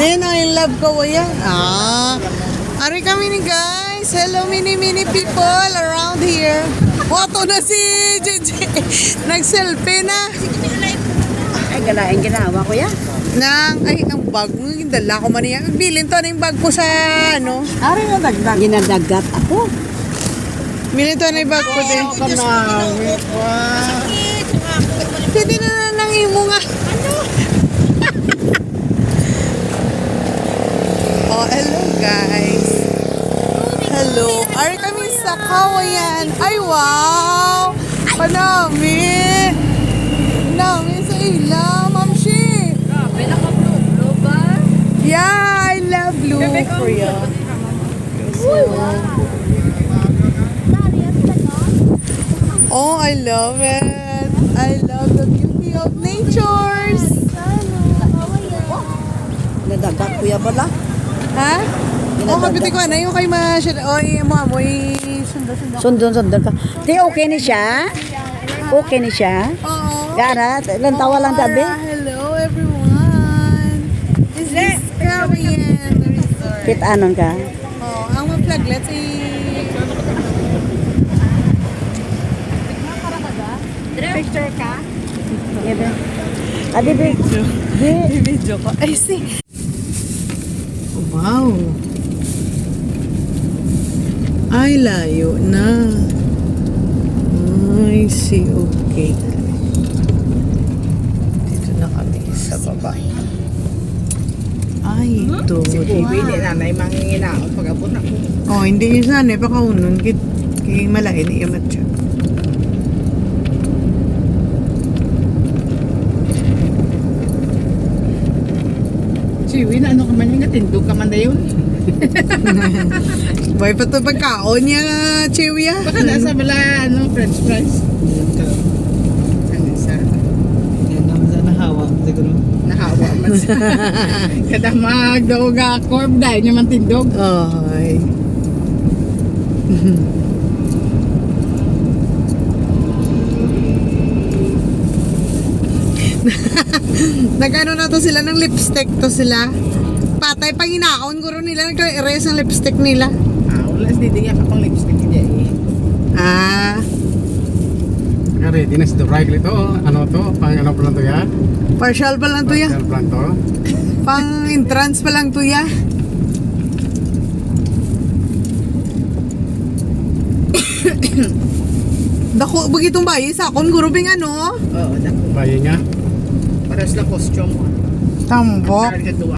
Then, I love ko yan. Ari kami ni guys. Hello, mini people around here. Wato na si JJ. Nag-selfie na. Ay, galain ginawa ko yan. Ay, ang bag mo. Dala ko man yan. Bilin to na yung bag ko sa, ano. Ari na dagdag. Ginadagat ako. Bilin to na yung bag ko din. Pwede na nang imo nga. Oh, hello guys. Hello. Ari kami sa Kawayan. Ay, wow. Panami. Panami sa ilaw, Mamshi. Grabe, naka-blue ba? Yeah, I love blue for you. Oh, I love it. I love the beauty of natures. Nadagat kuya bala. Ha? Oh, kapiti ko na yung kay Masya. Oh, mo amoy sundo. Sundon ka. Di okay ni siya? Okay ni siya? Oo. Gara, ilang tawa lang tabi? Hello everyone. This is Kawayan Resort. Kit anon ka? Oh, ang mga flaglet ay picture ka? Ebe. Adi be. Video ko. Ay, see. Wow. Ay, layo na. I see. Okay. Dito na kami sa baba. Ay, ito. Hindi na may manginginaon pag-abot ako. Oh, hindi yun sana. Pakaunon. Kaya malahin. Iyamat siya. Siwi na ano ka man yung natindog ka man na yun. Boy, pa ito pagkaon niya, Chewy. Baka nasa bala ano, french fries. Ano isa? Yan naman sa nahawa siguro. Nahawa man sa. Kada magdaog ako, dahil niya man tindog. Ay. Nagano na to sila ng lipstick to sila. Patay pang inaon guro nila nag-erase ang lipstick nila. Wala hindi nga ka pang lipstick niya eh. Ready na si Duray ito. Ano to? Pang ano pa lang to ya? Partial pa lang to ya. Partial pa lang to. Pang entrance pa lang to ya. Dako bagitong bayi sa akon guro bing ano. Oo, dako. Bayi nga. Para sa costume mo. Tambok. Para ka